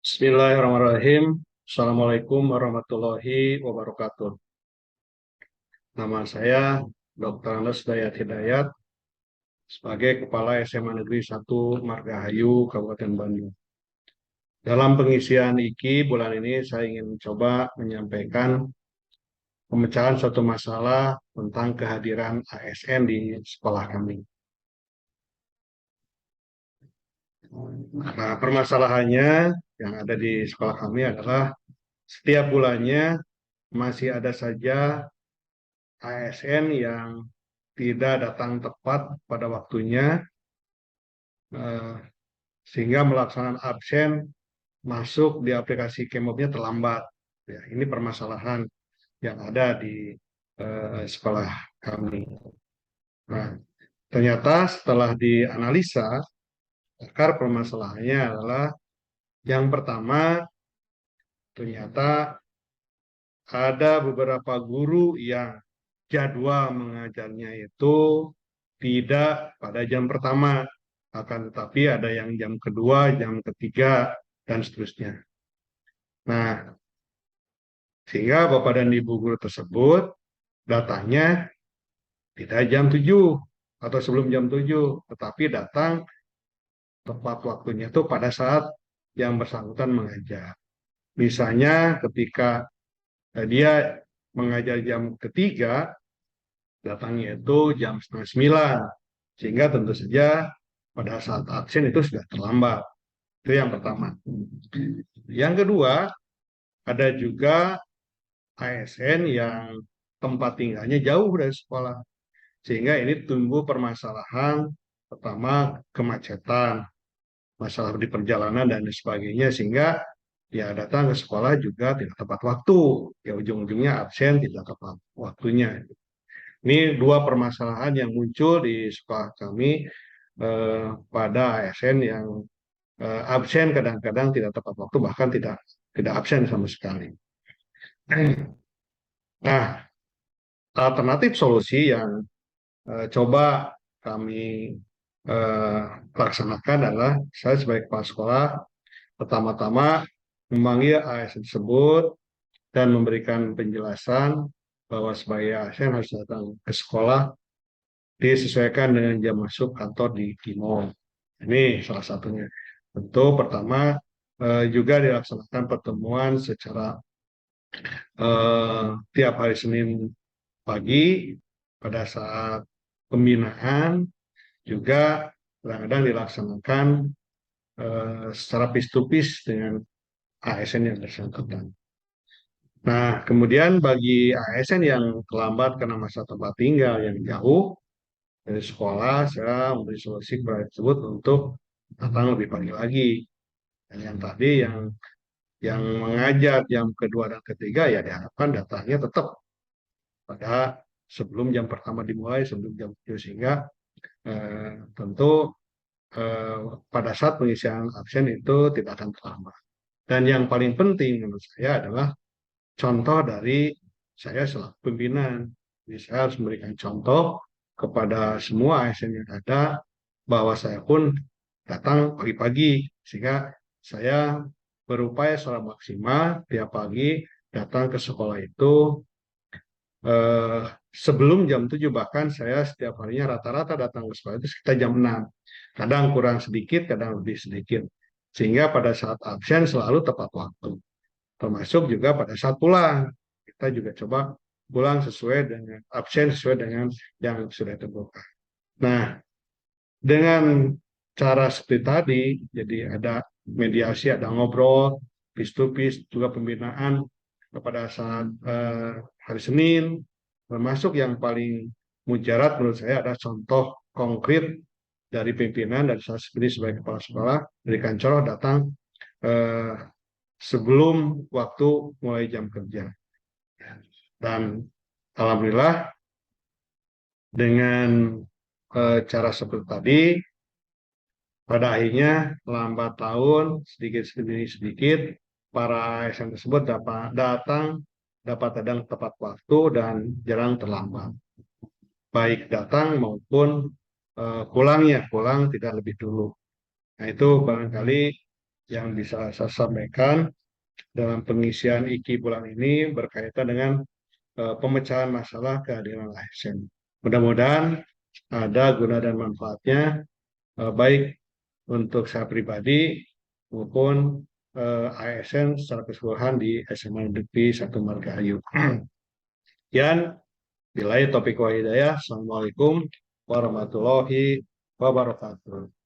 Bismillahirrahmanirrahim. Assalamualaikum warahmatullahi wabarakatuh. Nama saya Dr. Andes Dayat Hidayat sebagai Kepala SMA Negeri 1 Margahayu, Kabupaten Bandung. Dalam pengisian IKI bulan ini saya ingin coba menyampaikan pemecahan suatu masalah tentang kehadiran ASN di sekolah kami. Nah, permasalahannya yang ada di sekolah kami adalah setiap bulannya masih ada saja ASN yang tidak datang tepat pada waktunya, eh, sehingga melaksanaan absen masuk di aplikasi Kemobnya terlambat. Ya, ini permasalahan yang ada di sekolah kami. Nah, ternyata setelah dianalisa, akar permasalahannya adalah yang pertama, ternyata ada beberapa guru yang jadwal mengajarnya itu tidak pada jam pertama, akan tetapi ada yang jam kedua, jam ketiga, dan seterusnya. Nah, sehingga Bapak dan Ibu guru tersebut datangnya tidak jam 7 atau sebelum jam 7, tetapi datang tepat waktunya itu pada saat yang bersangkutan mengajar. Misalnya ketika dia mengajar jam ketiga, datangnya itu jam setengah 9, sehingga tentu saja pada saat absen itu sudah terlambat. Itu yang pertama. Yang kedua, ada juga ASN yang tempat tinggalnya jauh dari sekolah. Sehingga ini tumbuh permasalahan, pertama kemacetan, masalah di perjalanan dan sebagainya, sehingga ya datang ke sekolah juga tidak tepat waktu. Ya ujung-ujungnya absen tidak tepat waktunya. Ini dua permasalahan yang muncul di sekolah kami pada ASN yang absen kadang-kadang tidak tepat waktu, bahkan tidak absen sama sekali. Nah, alternatif solusi yang coba kami eh, laksanakan adalah saya sebagai kepala sekolah pertama-tama memanggil ASN tersebut dan memberikan penjelasan bahwa sebagai ASN harus datang ke sekolah disesuaikan dengan jam masuk kantor di Kimo. Ini salah satunya. Tentu pertama juga dilaksanakan pertemuan secara tiap hari Senin pagi pada saat pembinaan, juga kadang-kadang dilaksanakan secara face-to-face dengan ASN yang bersangkutan. Nah, kemudian bagi ASN yang terlambat karena masa tempat tinggal yang jauh dari sekolah, saya memberi solusi kepada tersebut untuk datang lebih pagi lagi. Dan yang tadi yang mengajar jam kedua dan ketiga, ya diharapkan datangnya tetap pada sebelum jam pertama dimulai, sebelum jam 7, sehingga tentu pada saat pengisian absen itu tidak akan terlambat. Dan yang paling penting menurut saya adalah contoh dari saya selaku pimpinan. Jadi saya harus memberikan contoh kepada semua ASN yang ada bahwa saya pun datang pagi-pagi, sehingga saya berupaya secara maksimal tiap pagi datang ke sekolah itu sebelum jam 7, bahkan saya setiap harinya rata-rata datang ke sekolah itu sekitar jam 6. Kadang kurang sedikit, kadang lebih sedikit. Sehingga pada saat absen selalu tepat waktu. Termasuk juga pada saat pulang. Kita juga coba pulang sesuai dengan absen sesuai dengan yang sudah ditentukan. Nah, dengan cara seperti tadi, jadi ada mediasi, ada ngobrol, face to face, juga pembinaan kepada saat hari Senin, termasuk yang paling mujarab menurut saya ada contoh konkret dari pimpinan dan saya sendiri sebagai kepala sekolah, berikan contoh datang eh, sebelum waktu mulai jam kerja. Dan alhamdulillah dengan cara seperti tadi, pada akhirnya lambat tahun sedikit demi sedikit para ASN tersebut dapat datang tepat waktu dan jarang terlambat. Baik datang maupun pulang tidak lebih dulu. Nah itu barangkali yang bisa saya sampaikan dalam pengisian IKI bulan ini berkaitan dengan pemecahan masalah keadilan ASN. Mudah-mudahan ada guna dan manfaatnya, baik untuk saya pribadi maupun ASN secara keseluruhan di SMA Negeri 1 Margahayu. Sekian, billahi taufiq wal hidayah. Assalamualaikum warahmatullahi wabarakatuh.